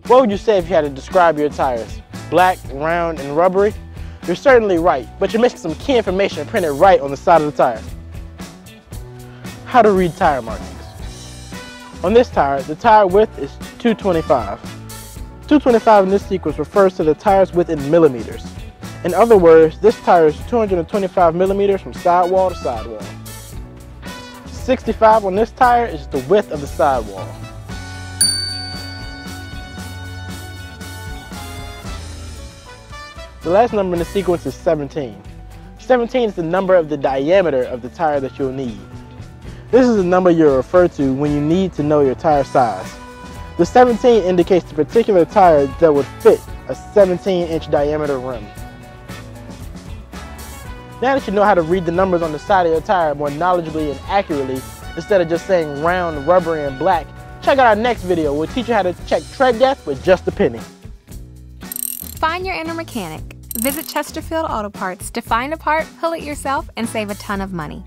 What would you say if you had to describe your tires? Black, round, and rubbery? You're certainly right, but you're missing some key information printed right on the side of the tire. How to read tire markings. On this tire, the tire width is 225. 225 in this sequence refers to the tire's width in millimeters. In other words, this tire is 225 millimeters from sidewall to sidewall. 65 on this tire is the width of the sidewall. The last number in the sequence is 17. 17 is the number of the diameter of the tire that you'll need. This is the number you'll refer to when you need to know your tire size. The 17 indicates the particular tire that would fit a 17-inch diameter rim. Now that you know how to read the numbers on the side of your tire more knowledgeably and accurately, instead of just saying round, rubbery, and black, check out our next video. We'll teach you how to check tread depth with just a penny. Find your inner mechanic. Visit Chesterfield Auto Parts to find a part, pull it yourself, and save a ton of money.